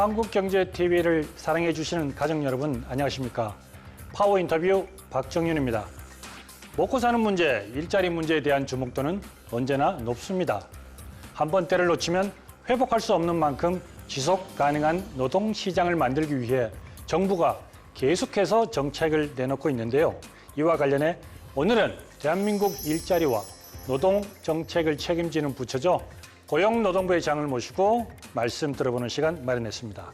한국경제TV를 사랑해 주시는 가족 여러분 안녕하십니까? 파워 인터뷰 박정윤입니다. 먹고 사는 문제, 일자리 문제에 대한 주목도는 언제나 높습니다. 한번 때를 놓치면 회복할 수 없는 만큼 지속 가능한 노동시장을 만들기 위해 정부가 계속해서 정책을 내놓고 있는데요. 이와 관련해 오늘은 대한민국 일자리와 노동 정책을 책임지는 부처죠. 고용노동부의 장을 모시고 말씀 들어보는 시간 마련했습니다.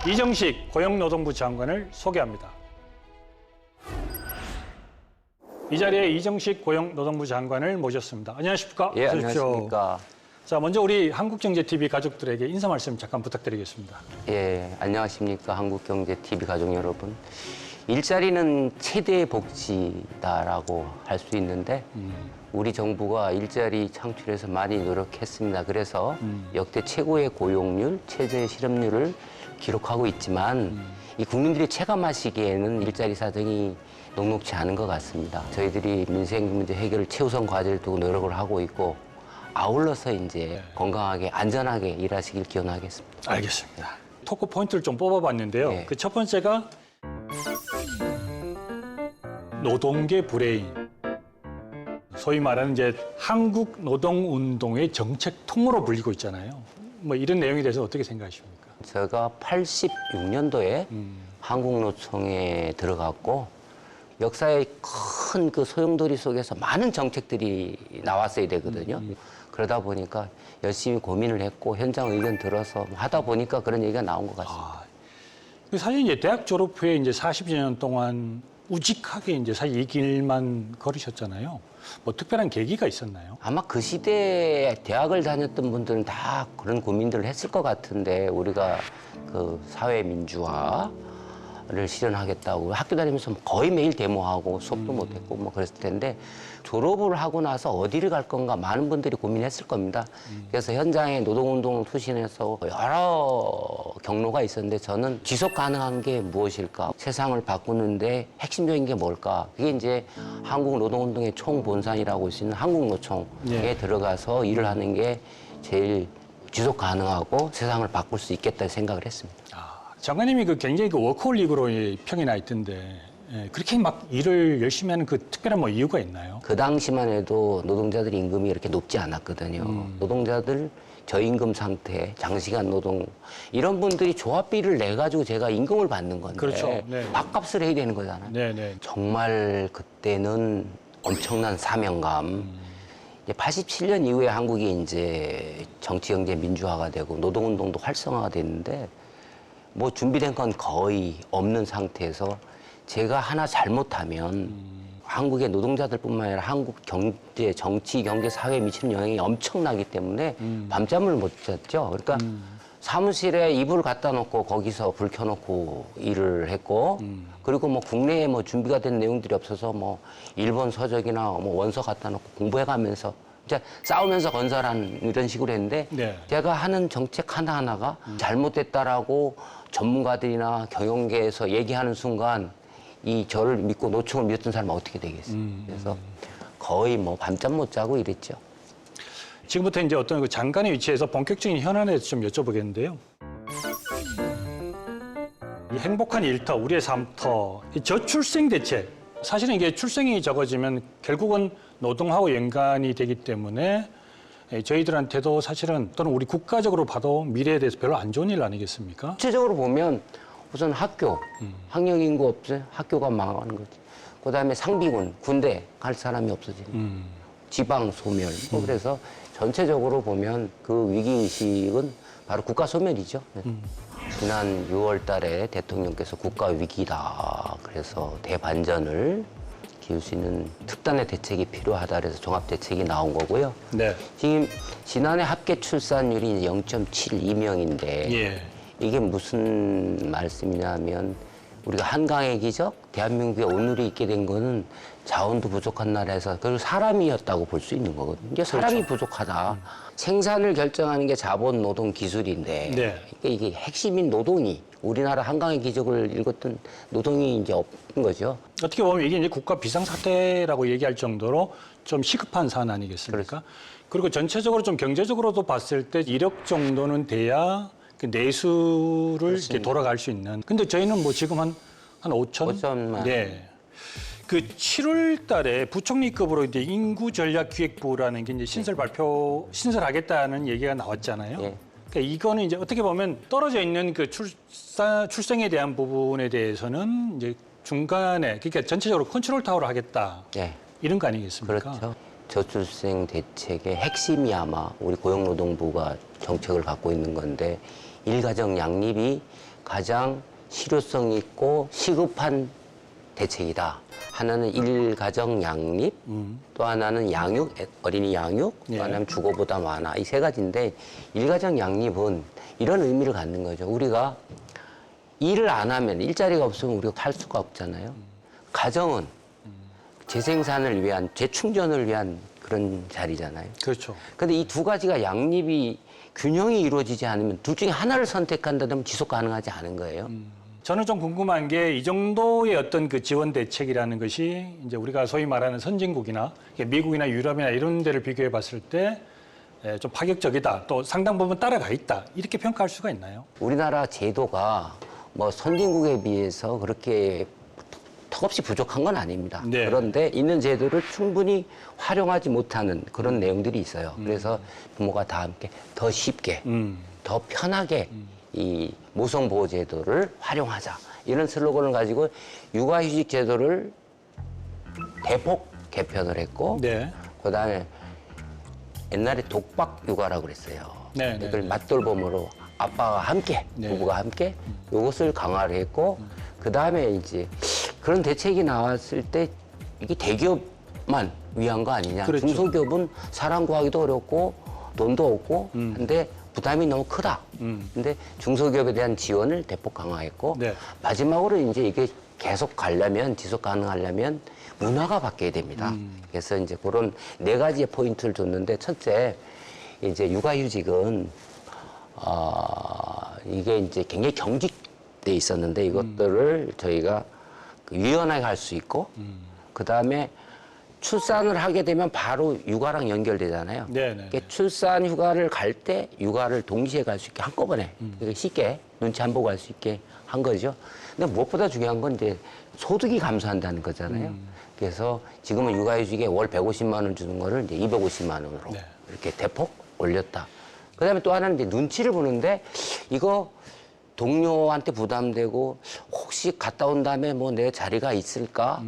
이정식 고용노동부 장관을 소개합니다. 이 자리에 이정식 고용노동부 장관을 모셨습니다. 안녕하십니까? 예, 안녕하십니까? 자, 먼저 우리 한국경제TV 가족들에게 인사 말씀 잠깐 부탁드리겠습니다. 예, 안녕하십니까? 한국경제TV 가족 여러분. 일자리는 최대의 복지다라고 할 수 있는데 우리 정부가 일자리 창출에서 많이 노력했습니다. 그래서 역대 최고의 고용률, 최저의 실업률을 기록하고 있지만 이 국민들이 체감하시기에는 일자리 사정이 녹록지 않은 것 같습니다. 저희들이 민생 문제 해결을 최우선 과제를 두고 노력을 하고 있고 아울러서 이제 건강하게 안전하게 일하시길 기원하겠습니다. 알겠습니다. 토크 포인트를 좀 뽑아봤는데요. 네. 그 첫 번째가 노동계 브레인, 소위 말하는 이제 한국 노동운동의 정책통으로 불리고 있잖아요. 뭐 이런 내용에 대해서 어떻게 생각하십니까? 제가 86년도에 한국노총에 들어갔고 역사의 큰 그 소용돌이 속에서 많은 정책들이 나왔어야 되거든요. 그러다 보니까 열심히 고민을 했고 현장 의견 들어서 하다 보니까 그런 얘기가 나온 것 같습니다. 사실 이제 대학 졸업 후에 이제 40년 동안 우직하게 이제 사실 이 길만 걸으셨잖아요. 뭐 특별한 계기가 있었나요? 아마 그 시대에 대학을 다녔던 분들은 다 그런 고민들을 했을 것 같은데 우리가 그 사회 민주화를 실현하겠다고 학교 다니면서 거의 매일 데모하고 수업도 못했고 뭐 그랬을 텐데 졸업을 하고 나서 어디를 갈 건가 많은 분들이 고민했을 겁니다. 그래서 현장에 노동운동을 투신해서 여러 경로가 있었는데 저는 지속 가능한 게 무엇일까? 세상을 바꾸는데 핵심적인 게 뭘까? 그게 이제 한국 노동운동의 총본산이라고 할 수 있는 한국노총에 들어가서 일을 하는 게 제일 지속 가능하고 세상을 바꿀 수 있겠다 생각을 했습니다. 장관님이 그 굉장히 그 워커홀릭으로 평이 나 있던데 그렇게 막 일을 열심히 하는 그 특별한 뭐 이유가 있나요? 그 당시만 해도 노동자들 임금이 이렇게 높지 않았거든요. 노동자들 저임금 상태, 장시간 노동 이런 분들이 조합비를 내 가지고 제가 임금을 받는 건데 그렇죠. 네. 밥값을 해야 되는 거잖아요. 네네. 정말 그때는 엄청난 사명감. 이제 87년 이후에 한국이 이제 정치, 경제, 민주화가 되고 노동운동도 활성화가 됐는데 뭐 준비된 건 거의 없는 상태에서 제가 하나 잘못하면 한국의 노동자들뿐만 아니라 한국 경제, 정치, 경제, 사회에 미치는 영향이 엄청나기 때문에 밤잠을 못 잤죠. 그러니까 사무실에 이불 갖다 놓고 거기서 불 켜놓고 일을 했고 그리고 뭐 국내에 뭐 준비가 된 내용들이 없어서 뭐 일본 서적이나 뭐 원서 갖다 놓고 공부해가면서 이제 싸우면서 건설한 이런 식으로 했는데 제가 하는 정책 하나하나가 잘못됐다라고 전문가들이나 경영계에서 얘기하는 순간 이 저를 믿고 노총을 믿었던 사람은 어떻게 되겠어요? 그래서 거의 뭐 밤잠 못 자고 이랬죠. 지금부터 이제 어떤 그 장관의 위치에서 본격적인 현안에 대해서 좀 여쭤보겠는데요. 이 행복한 일터, 우리의 삶터, 이 저출생 대책. 사실은 이게 출생이 적어지면 결국은 노동하고 연관이 되기 때문에 저희들한테도 사실은 또는 우리 국가적으로 봐도 미래에 대해서 별로 안 좋은 일 아니겠습니까? 구체적으로 보면 우선 학교, 학령 인구 없어요. 학교가 망하는 거지. 그다음에 상비군, 군대 갈 사람이 없어지는 지방 소멸. 뭐 그래서 전체적으로 보면 그 위기 의식은 바로 국가 소멸이죠. 지난 6월 달에 대통령께서 국가 위기다. 그래서 대반전을 기울 수 있는 특단의 대책이 필요하다. 그래서 종합 대책이 나온 거고요. 네. 지금 지난해 합계 출산율이 0.72명인데 이게 무슨 말씀이냐면 우리가 한강의 기적, 대한민국에 오늘이 있게 된 거는 자원도 부족한 나라에서 그리고 사람이었다고 볼 수 있는 거거든요. 이게 사람이 부족하다. 생산을 결정하는 게 자본, 노동, 기술인데 그러니까 이게 핵심인 노동이 우리나라 한강의 기적을 읽었던 노동이 이제 없는 거죠. 어떻게 보면 이게 이제 국가 비상사태라고 얘기할 정도로 좀 시급한 사안 아니겠습니까? 그리고 전체적으로 좀 경제적으로도 봤을 때 1억 정도는 돼야 그 내수를 이렇게 돌아갈 수 있는. 근데 저희는 뭐 지금 한 5천? 5천만. 네. 그 7월 달에 부총리급으로 이제 인구전략기획부라는 게 이제 신설하겠다는 얘기가 나왔잖아요. 예. 그러니까 이거는 이제 어떻게 보면 떨어져 있는 그 출생에 대한 부분에 대해서는 이제 중간에 그러니까 전체적으로 컨트롤 타워를 하겠다. 예. 이런 거 아니겠습니까? 그렇죠. 저출생 대책의 핵심이 아마 우리 고용노동부가 정책을 갖고 있는 건데 일가정 양립이 가장 실효성 있고 시급한 대책이다. 하나는 일가정 양립, 또 하나는 양육, 어린이 양육, 또 예. 하나는 주거보다 많아. 이 세 가지인데 일가정 양립은 이런 의미를 갖는 거죠. 우리가 일을 안 하면 일자리가 없으면 우리가 살 수가 없잖아요. 가정은 재생산을 위한, 재충전을 위한 그런 자리잖아요. 그렇죠. 근데 이 두 가지가 양립이 균형이 이루어지지 않으면 둘 중에 하나를 선택한다면 지속 가능하지 않은 거예요. 저는 좀 궁금한 게 이 정도의 어떤 그 지원 대책이라는 것이 이제 우리가 소위 말하는 선진국이나 미국이나 유럽이나 이런 데를 비교해 봤을 때 좀 파격적이다. 또 상당 부분 따라가 있다. 이렇게 평가할 수가 있나요? 우리나라 제도가 뭐 선진국에 비해서 그렇게 턱없이 부족한 건 아닙니다. 네. 그런데 있는 제도를 충분히 활용하지 못하는 그런 내용들이 있어요. 그래서 부모가 다 함께 더 쉽게, 더 편하게 이 모성보호 제도를 활용하자. 이런 슬로건을 가지고 육아휴직 제도를 대폭 개편을 했고, 네. 그다음에 옛날에 독박 육아라고 그랬어요. 네, 네, 이걸 네. 맞돌봄으로 아빠가 함께, 네. 부부가 함께 이것을 강화를 했고, 그다음에 이제 그런 대책이 나왔을 때 이게 대기업만 위한 거 아니냐. 그렇죠. 중소기업은 사람 구하기도 어렵고 돈도 없고 한데 부담이 너무 크다. 근데 중소기업에 대한 지원을 대폭 강화했고 네. 마지막으로 이제 이게 계속 가려면 지속 가능하려면 문화가 바뀌어야 됩니다. 그래서 이제 그런 네 가지의 포인트를 줬는데 첫째 이제 육아휴직은 이게 이제 굉장히 경직돼 있었는데 이것들을 저희가 유연하게 할 수 있고 그 다음에 출산을 하게 되면 바로 육아랑 연결되잖아요. 네네. 그러니까 출산 휴가를 갈 때 육아를 동시에 갈 수 있게 한꺼번에 쉽게 눈치 안 보고 갈 수 있게 한 거죠. 근데 무엇보다 중요한 건 이제 소득이 감소한다는 거잖아요. 그래서 지금은 육아휴직에 월 150만 원 주는 거를 이제 250만 원으로 네. 이렇게 대폭 올렸다. 그다음에 또 하나는 이제 눈치를 보는데 이거 동료한테 부담되고 혹시 갔다 온 다음에 뭐 내 자리가 있을까?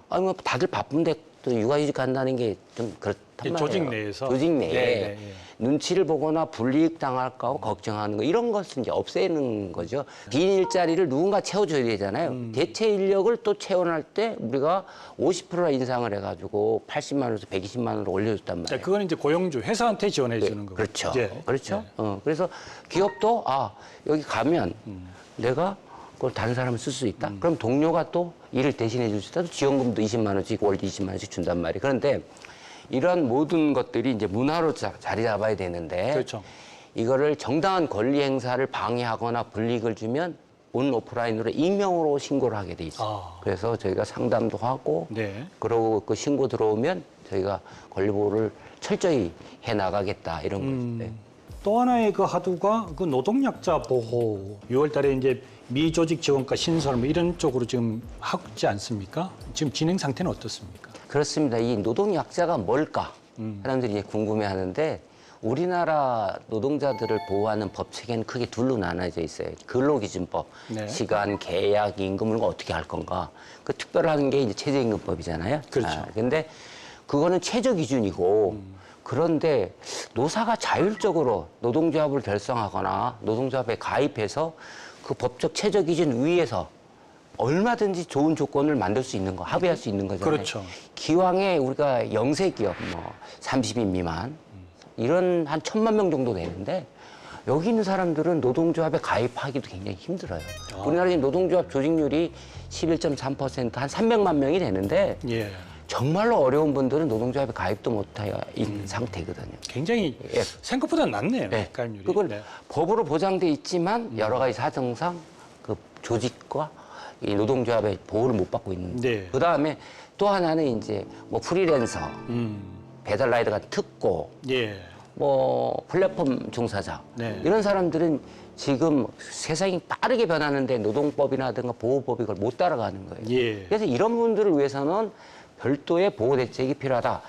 아니 뭐 다들 바쁜데 또 육아휴직 간다는 게 좀 그렇단 말이에요. 조직 내에서. 조직 내에 네, 네, 네. 눈치를 보거나 불이익 당할까 하고 걱정하는 거 이런 것을 이제 없애는 거죠. 빈 일자리를 누군가 채워줘야 되잖아요. 대체 인력을 또 채워낼 때 우리가 50%나 인상을 해가지고 80만 원에서 120만 원으로 올려줬단 말이에요. 자, 그건 이제 고용주 회사한테 지원해 주는 거고. 그렇죠. 이제. 그렇죠. 네. 그래서 기업도 여기 가면 내가 그걸 다른 사람을 쓸 수 있다. 그럼 동료가 또 일을 대신해 줄 수 있다. 또 지원금도 20만 원씩 월 20만 원씩 준단 말이에요. 그런데 이런 모든 것들이 이제 문화로 자리 잡아야 되는데 그렇죠. 이거를 정당한 권리 행사를 방해하거나 불이익을 주면 온 오프라인으로 익명으로 신고를 하게 돼 있어요. 그래서 저희가 상담도 하고 네. 그러고 그 신고 들어오면 저희가 권리 보호를 철저히 해 나가겠다 이런 거죠. 네. 또 하나의 그 하두가 그 노동약자 보호. 6월 달에 이제 미조직 지원과 신설 뭐 이런 쪽으로 지금 하지 않습니까? 지금 진행 상태는 어떻습니까? 그렇습니다. 이 노동약자가 뭘까? 사람들이 이제 궁금해하는데 우리나라 노동자들을 보호하는 법 체계는 크게 둘로 나눠져 있어요. 근로기준법, 네. 시간, 계약, 임금 이런 거 어떻게 할 건가? 그 특별한 게 이제 최저임금법이잖아요. 그렇죠. 근데 그거는 최저 기준이고 그런데 노사가 자율적으로 노동조합을 결성하거나 노동조합에 가입해서 그 법적 최저 기준 위에서 얼마든지 좋은 조건을 만들 수 있는 거, 합의할 수 있는 거잖아요. 그렇죠. 기왕에 우리가 영세 기업, 뭐 30인 미만 이런 한 1,000만 명 정도 되는데 여기 있는 사람들은 노동조합에 가입하기도 굉장히 힘들어요. 우리나라 지금 노동조합 조직률이 11.3%, 한 300만 명이 되는데 예. 정말로 어려운 분들은 노동조합에 가입도 못해 있는 상태거든요. 굉장히 생각보다 낮네요. 네. 가입률이. 그건 네. 법으로 보장돼 있지만 여러 가지 사정상 조직과 이 노동조합의 보호를 못 받고 있는. 네. 그 다음에 또 하나는 이제 뭐 프리랜서, 배달 라이더 같은 특고, 예. 뭐 플랫폼 종사자 네. 이런 사람들은 지금 세상이 빠르게 변하는데 노동법이라든가 보호법이 그걸 못 따라가는 거예요. 예. 그래서 이런 분들을 위해서는 별도의 보호 대책이 필요하다.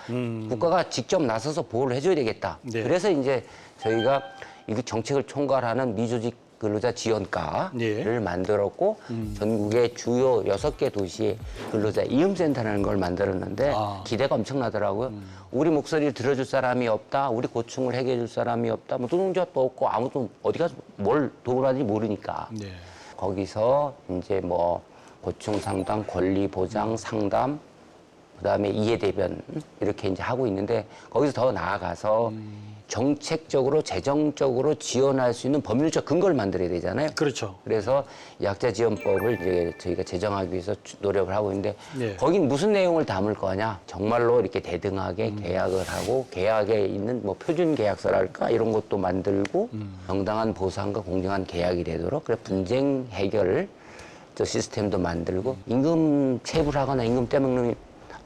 국가가 직접 나서서 보호를 해줘야 되겠다. 네. 그래서 이제 저희가 이 정책을 총괄하는 미조직 근로자 지원과를 예. 만들었고 전국의 주요 6개 도시에 근로자 이음센터라는 걸 만들었는데 아. 기대가 엄청나더라고요. 우리 목소리를 들어줄 사람이 없다. 우리 고충을 해결해 줄 사람이 없다. 뭐 노동조합도 없고 아무도 어디 가서 뭘 도움을 하는지 모르니까. 네. 거기서 이제 뭐 고충 상담, 권리 보장 상담, 그다음에 이해 대변 이렇게 이제 하고 있는데 거기서 더 나아가서 정책적으로 재정적으로 지원할 수 있는 법률적 근거를 만들어야 되잖아요. 그렇죠. 그래서 약자 지원법을 이제 저희가 제정하기 위해서 노력을 하고 있는데 네. 거긴 무슨 내용을 담을 거냐? 정말로 이렇게 대등하게 계약을 하고 계약에 있는 뭐 표준 계약서랄까 이런 것도 만들고 정당한 보상과 공정한 계약이 되도록 그래 분쟁 해결 저 시스템도 만들고 임금 체불하거나 임금 떼먹는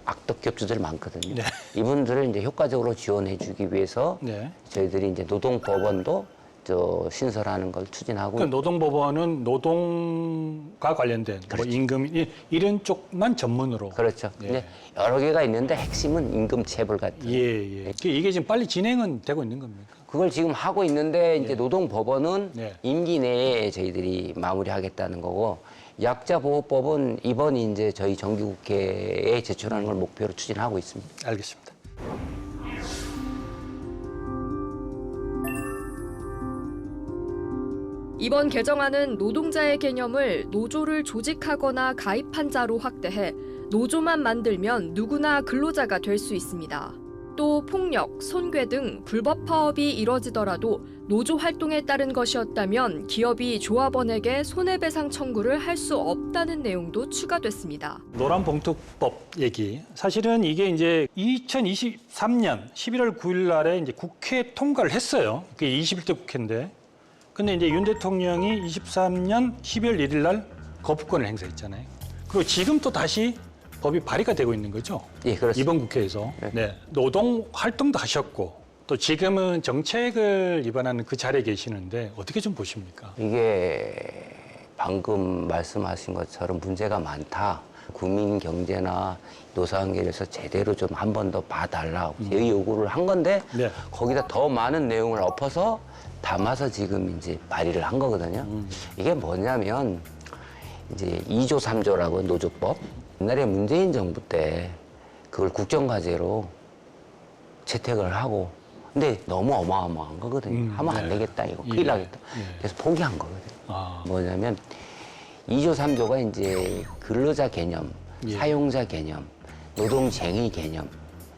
악덕 기업주들 많거든요. 네. 이분들을 이제 효과적으로 지원해주기 위해서 네. 저희들이 이제 노동법원도 저 신설하는 걸 추진하고 그 노동법원은 노동과 관련된 뭐 임금 이런 쪽만 전문으로. 그렇죠. 예. 근데 여러 개가 있는데 핵심은 임금 체불 같은. 예, 예. 이게 지금 빨리 진행은 되고 있는 겁니까? 그걸 지금 하고 있는데 이제 노동법원은 네. 임기 내에 저희들이 마무리하겠다는 거고 약자보호법은 이번 이제 저희 정기국회에 제출하는 걸 목표로 추진하고 있습니다. 알겠습니다. 이번 개정안은 노동자의 개념을 노조를 조직하거나 가입한 자로 확대해 노조만 만들면 누구나 근로자가 될 수 있습니다. 또 폭력, 손괴 등 불법 파업이 이뤄지더라도 노조 활동에 따른 것이었다면 기업이 조합원에게 손해배상 청구를 할 수 없다는 내용도 추가됐습니다. 노란봉투법 얘기. 사실은 이게 이제 2023년 11월 9일 날에 이제 국회 통과를 했어요. 그게 21대 국회인데. 근데 이제 윤 대통령이 23년 12월 1일 날 거부권을 행사했잖아요. 그리고 지금 또 다시 법이 발의가 되고 있는 거죠. 예, 그렇습니다. 이번 국회에서. 네. 노동 활동도 하셨고 또 지금은 정책을 위반하는 그 자리에 계시는데 어떻게 좀 보십니까? 이게 방금 말씀하신 것처럼 문제가 많다. 국민 경제나 노사관계에서 제대로 좀 한 번 더 봐달라고 저희 요구를 한 건데 네. 거기다 더 많은 내용을 엎어서 담아서 지금 이제 발의를 한 거거든요. 이게 뭐냐면 이제 2조 3조라고 노조법. 옛날에 문재인 정부 때 그걸 국정과제로 채택을 하고 근데 너무 어마어마한 거거든요. 하면 안 네. 되겠다 이거 예. 큰일 나겠다. 예. 그래서 포기한 거거든요. 아, 뭐냐면 2조 3조가 이제 근로자 개념, 예. 사용자 개념, 노동쟁의 개념,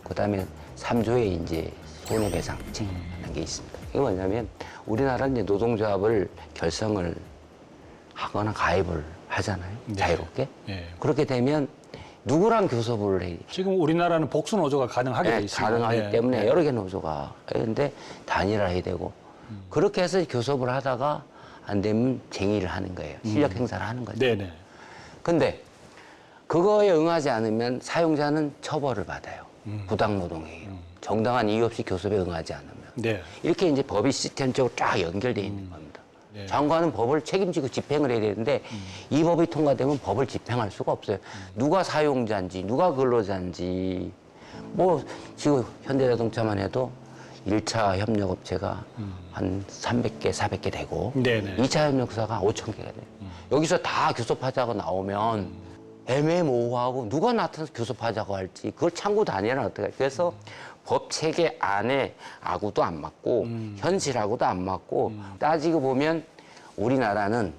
그다음에 3조에 이제 손해배상책이라는 게 있습니다. 이게 뭐냐면 우리나라는 이제 노동조합을 결성을 하거나 가입을 하잖아요. 네. 자유롭게. 예. 그렇게 되면 누구랑 교섭을 해? 지금 우리나라는 복수 노조가 가능하게 돼 네, 있습니다. 가능하기 네. 때문에 네. 여러 개 노조가 있는데 단일화해야 되고 그렇게 해서 교섭을 하다가 안 되면 쟁의를 하는 거예요. 실력 행사를 하는 거죠. 네네. 근데 그거에 응하지 않으면 사용자는 처벌을 받아요. 부당노동행위로. 정당한 이유 없이 교섭에 응하지 않으면. 네. 이렇게 이제 법이 시스템적으로 쫙 연결돼 있는 겁니다. 네. 장관은 법을 책임지고 집행을 해야 되는데 이 법이 통과되면 법을 집행할 수가 없어요. 누가 사용자인지 누가 근로자인지 뭐 지금 현대자동차만 해도 1차 협력업체가 한 300개, 400개 되고 네네. 2차 협력사가 5,000개가 돼요. 여기서 다 교섭하자고 나오면 애매모호하고 누가 나타나서 교섭하자고 할지 그걸 참고 다니면 어떡해. 그래서 법 체계 안에 아구도 안 맞고 현실하고도 안 맞고 따지고 보면 우리나라는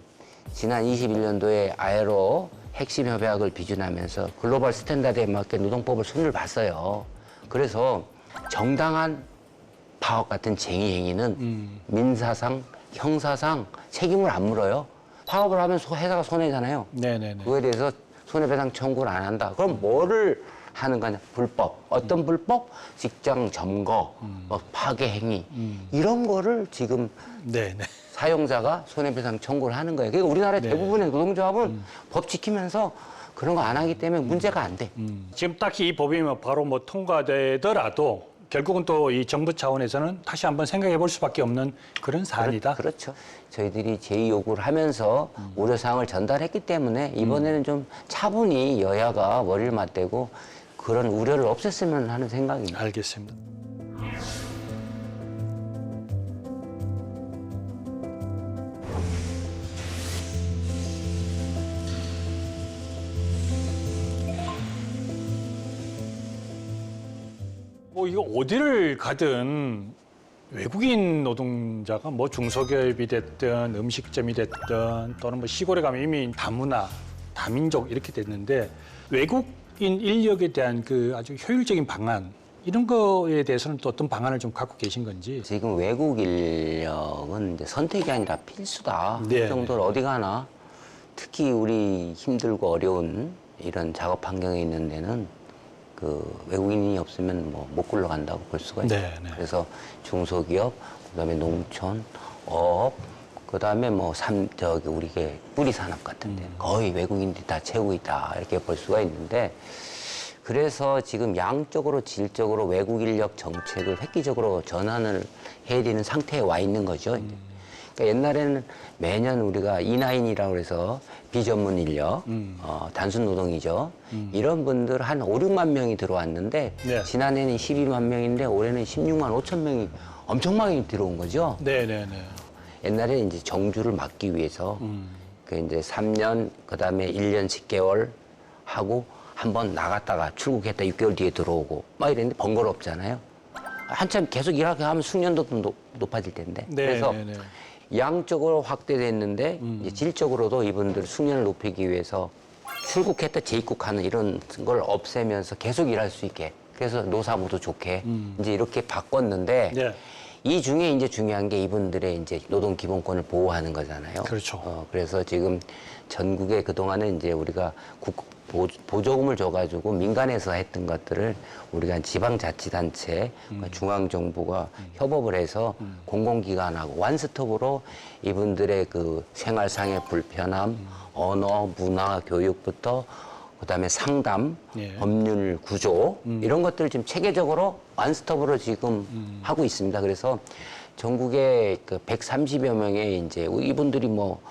지난 21년도에 아에로 핵심 협약을 비준하면서 글로벌 스탠다드에 맞게 노동법을 손을 봤어요. 그래서 정당한 파업 같은 쟁의 행위는 민사상, 형사상 책임을 안 물어요. 파업을 하면 회사가 손해잖아요. 네네네. 그거에 대해서 손해배상 청구를 안 한다. 그럼 뭐를 하는 거냐? 불법. 어떤 불법? 직장 점거, 뭐 파괴 행위. 이런 거를 지금 네네. 사용자가 손해배상 청구를 하는 거예요. 그러니까 우리나라의 네. 대부분의 노동조합은 법 지키면서 그런 거 안 하기 때문에 문제가 안 돼. 지금 딱히 이 법이 바로 뭐 통과되더라도 결국은 또 이 정부 차원에서는 다시 한번 생각해 볼 수밖에 없는 그런 사안이다. 그렇죠. 저희들이 제의 요구를 하면서 우려사항을 전달했기 때문에 이번에는 좀 차분히 여야가 머리를 맞대고 그런 우려를 없앴으면 하는 생각입니다. 알겠습니다. 뭐 이거 어디를 가든 외국인 노동자가 뭐 중소기업이 됐든 음식점이 됐든 또는 뭐 시골에 가면 이미 다문화, 다민족 이렇게 됐는데 외국인 인력에 대한 그 아주 효율적인 방안 이런 거에 대해서는 또 어떤 방안을 좀 갖고 계신 건지. 지금 외국 인력은 이제 선택이 아니라 필수다. 네. 그 정도로 어디 가나 특히 우리 힘들고 어려운 이런 작업 환경에 있는 데는 그 외국인이 없으면 뭐 못 굴러간다고 볼 수가 있어요. 네, 네. 그래서 중소기업, 그다음에 농촌, 어업, 그다음에 뭐 저기 우리게 뿌리 산업 같은 데 거의 외국인들이 다 채우고 있다 이렇게 볼 수가 있는데 그래서 지금 양적으로 질적으로 외국 인력 정책을 획기적으로 전환을 해야 되는 상태에 와 있는 거죠. 이제. 그러니까 옛날에는 매년 우리가 E9이라고 해서 비전문 인력, 단순 노동이죠. 이런 분들 한 5, 6만 명이 들어왔는데 네. 지난해는 12만 명인데 올해는 16만 5천 명이 엄청 많이 들어온 거죠. 네네네. 옛날에 이제 정주를 막기 위해서 그 이제 3년 그다음에 1년 10개월 하고 한번 나갔다가 출국했다 6개월 뒤에 들어오고 막 이랬는데 번거롭잖아요. 한참 계속 일하게 하면 숙련도도 높아질 텐데. 네, 그래서 네, 네. 양적으로 확대됐는데 이제 질적으로도 이분들 숙련을 높이기 위해서 출국했다 재입국하는 이런 걸 없애면서 계속 일할 수 있게 그래서 노사모도 좋게 이제 이렇게 바꿨는데 네. 이 중에 이제 중요한 게 이분들의 이제 노동 기본권을 보호하는 거잖아요. 그렇죠. 그래서 지금 전국에 그동안은 이제 우리가 보조금을 줘가지고 민간에서 했던 것들을 우리가 지방자치단체, 중앙정부가 협업을 해서 공공기관하고 완스톱으로 이분들의 그 생활상의 불편함, 언어, 문화, 교육부터 그다음에 상담, 예. 법률 구조 이런 것들을 지금 체계적으로 완스톱으로 지금 하고 있습니다. 그래서 전국에 그 130여 명의 이제 이분들이 뭐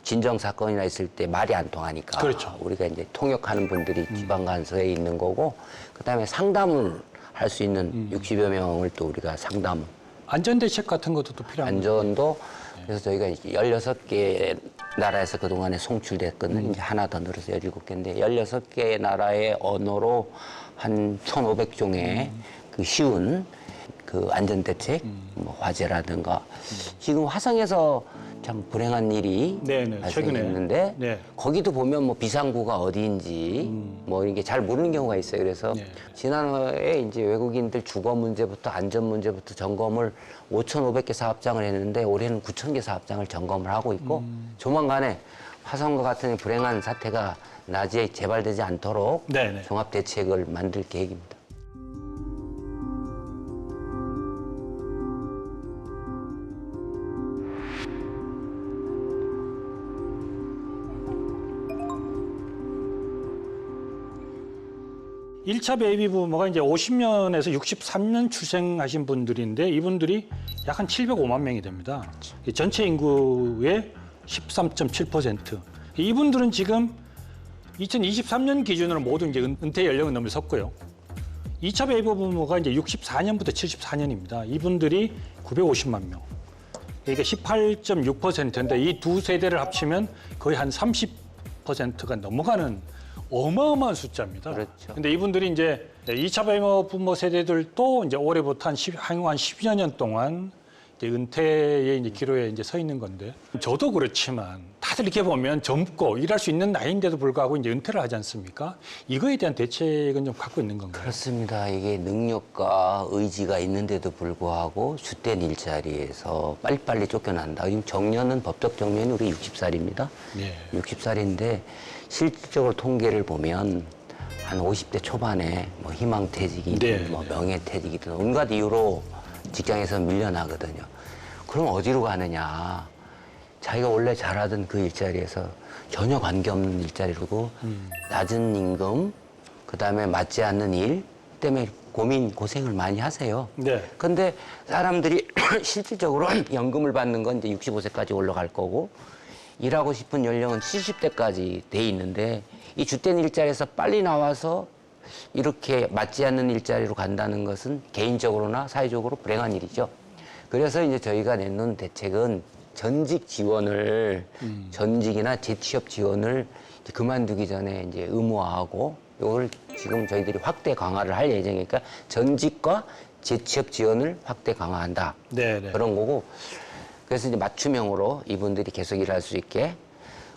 진정 사건이나 있을 때 말이 안 통하니까 그렇죠. 우리가 이제 통역하는 분들이 지방간서에 있는 거고 그다음에 상담을 할 수 있는 60여 명을 또 우리가 상담 안전대책 같은 것도 또 필요한 거죠. 안전도 그래서 저희가 16개 나라에서 그동안에 송출됐거든요. 이제 하나 더 늘어서 17개인데 16개 나라의 언어로 한 1,500종의 그 쉬운 그 안전대책, 뭐 화재라든가 지금 화성에서 참 불행한 일이 네네, 발생했는데 네. 거기도 보면 뭐 비상구가 어디인지 뭐 이게 잘 모르는 경우가 있어요. 그래서 네. 지난해에 이제 외국인들 주거 문제부터 안전 문제부터 점검을 5,500개 사업장을 했는데 올해는 9,000개 사업장을 점검을 하고 있고 조만간에 화성과 같은 불행한 사태가 나중에 재발되지 않도록 네네. 종합 대책을 만들 계획입니다. 일차 베이비 부모가 이제 50년에서 63년 출생하신 분들인데 이분들이 약 한 705만 명이 됩니다. 이 전체 인구의 13.7%. 이분들은 지금 2023년 기준으로 모두 이제 은퇴 연령은 넘어섰고요. 2차 베이비 부모가 이제 64년부터 74년입니다. 이분들이 950만 명. 그러니까 18.6%인데 이 두 세대를 합치면 거의 한 30%가 넘어가는 어마어마한 숫자입니다. 그렇죠. 근데 이분들이 이제 2차 베이비 부모 세대들도 이제 올해부터 한 10여 년 동안 이제 은퇴의 이제 기로에 이제 서 있는 건데 저도 그렇지만 다들 이렇게 보면 젊고 일할 수 있는 나이인데도 불구하고 이제 은퇴를 하지 않습니까? 이거에 대한 대책은 좀 갖고 있는 건가요? 그렇습니다. 이게 능력과 의지가 있는데도 불구하고 주된 일자리에서 빨리빨리 쫓겨난다. 지금 정년은 법적 정년이 우리 60살입니다. 네. 60살인데 실질적으로 통계를 보면 한 50대 초반에 뭐 희망퇴직이든 네, 뭐 네. 명예퇴직이든 온갖 이유로 직장에서 밀려나거든요. 그럼 어디로 가느냐? 자기가 원래 잘하던 그 일자리에서 전혀 관계없는 일자리고 낮은 임금, 그다음에 맞지 않는 일 때문에 고생을 많이 하세요. 네. 근데 사람들이 실질적으로 연금을 받는 건 이제 65세까지 올라갈 거고 일하고 싶은 연령은 70대까지 돼 있는데 이 주된 일자리에서 빨리 나와서 이렇게 맞지 않는 일자리로 간다는 것은 개인적으로나 사회적으로 불행한 일이죠. 그래서 이제 저희가 내놓은 대책은 전직 지원을 전직이나 재취업 지원을 이제 그만두기 전에 이제 의무화하고 이걸 지금 저희들이 확대 강화를 할 예정이니까 전직과 재취업 지원을 확대 강화한다. 네, 네. 그런 거고. 그래서 이제 맞춤형으로 이분들이 계속 일할 수 있게.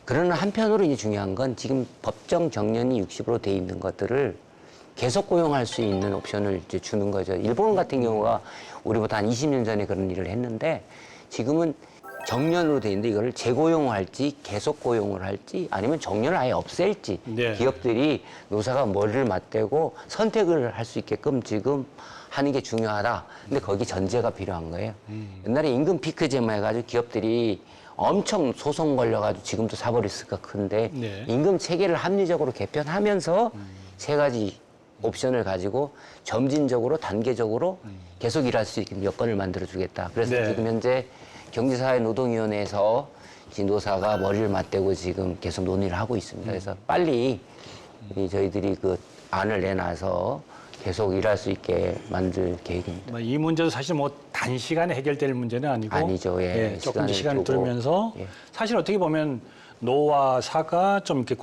그러나 한편으로 이제 중요한 건 지금 법정 정년이 60으로 돼 있는 것들을 계속 고용할 수 있는 옵션을 이제 주는 거죠. 일본 같은 경우가 우리보다 한 20년 전에 그런 일을 했는데 지금은 정년으로 돼 있는데 이거를 재고용을 할지 계속 고용을 할지 아니면 정년을 아예 없앨지 네. 기업들이 노사가 머리를 맞대고 선택을 할 수 있게끔 지금 하는 게 중요하다. 근데 거기 전제가 필요한 거예요. 옛날에 임금 피크제만 해가지고 기업들이 엄청 소송 걸려가지고 지금도 사벌 리스크가 큰데 네. 임금 체계를 합리적으로 개편하면서 세 가지 옵션을 가지고 점진적으로 단계적으로 계속 일할 수 있게 여건을 만들어주겠다. 그래서 네. 지금 현재 경제사회노동위원회에서 지금 노사가 머리를 맞대고 지금 계속 논의를 하고 있습니다. 그래서 빨리 저희들이 그 안을 내놔서 계속 일할 수 있게 만들 계획입니다. 이 문제도 사실 뭐 단시간에 해결될 문제는 아니고 아니죠. 예. 조금 더 시간을 두고. 두면서 예. 사실 어떻게 보면 노와 사가 좀 이렇게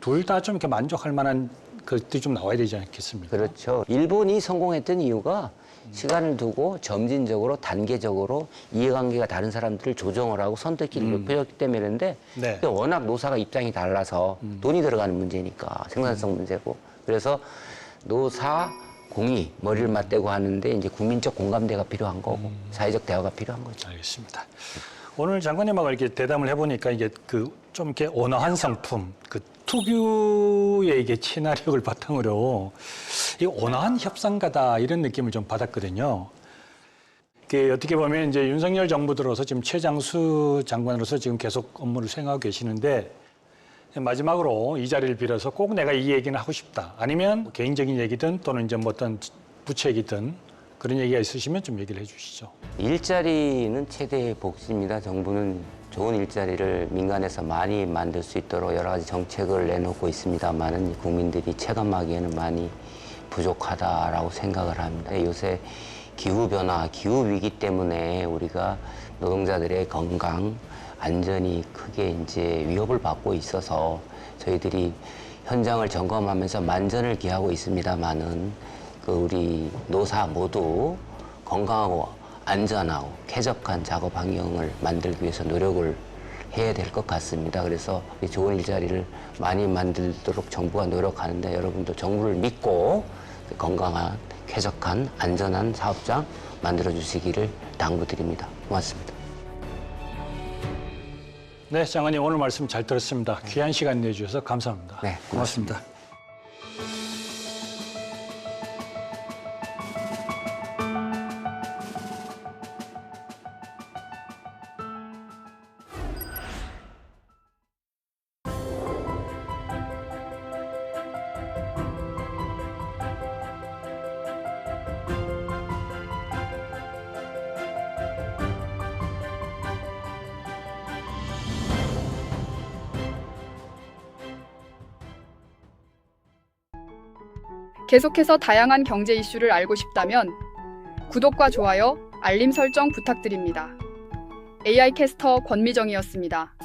둘 다 좀 이렇게 만족할 만한 것들이 좀 나와야 되지 않겠습니까? 그렇죠. 일본이 성공했던 이유가 시간을 두고 점진적으로 단계적으로 이해관계가 다른 사람들을 조정을 하고 선택기를 높여줬기 때문인데 네. 워낙 노사가 입장이 달라서 돈이 들어가는 문제니까 생산성 문제고 그래서 노사 공이 머리를 맞대고 하는데 이제 국민적 공감대가 필요한 거고 사회적 대화가 필요한 거죠. 알겠습니다. 오늘 장관님하고 이렇게 대담을 해보니까 이게 그 좀 이렇게 온화한 성품, 그 특유의 이게 친화력을 바탕으로 이 온화한 협상가다 이런 느낌을 좀 받았거든요. 어떻게 보면 이제 윤석열 정부 들어서 지금 최장수 장관으로서 지금 계속 업무를 수행하고 계시는데 마지막으로 이 자리를 빌어서 꼭 내가 이 얘기는 하고 싶다. 아니면 개인적인 얘기든 또는 이제 뭐 어떤 부채 얘기든 그런 얘기가 있으시면 좀 얘기를 해주시죠. 일자리는 최대의 복지입니다. 정부는 좋은 일자리를 민간에서 많이 만들 수 있도록 여러 가지 정책을 내놓고 있습니다만은 국민들이 체감하기에는 많이 부족하다라고 생각을 합니다. 요새 기후변화, 기후위기 때문에 우리가 노동자들의 건강, 안전이 크게 이제 위협을 받고 있어서 저희들이 현장을 점검하면서 만전을 기하고 있습니다만은 우리 노사 모두 건강하고 안전하고 쾌적한 작업 환경을 만들기 위해서 노력을 해야 될 것 같습니다. 그래서 좋은 일자리를 많이 만들도록 정부가 노력하는데 여러분도 정부를 믿고 건강한, 쾌적한, 안전한 사업장 만들어 주시기를 당부드립니다. 고맙습니다. 네, 장관님 오늘 말씀 잘 들었습니다. 귀한 시간 내주셔서 감사합니다. 네, 고맙습니다. 계속해서 다양한 경제 이슈를 알고 싶다면 구독과 좋아요, 알림 설정 부탁드립니다. AI 캐스터 권미정이었습니다.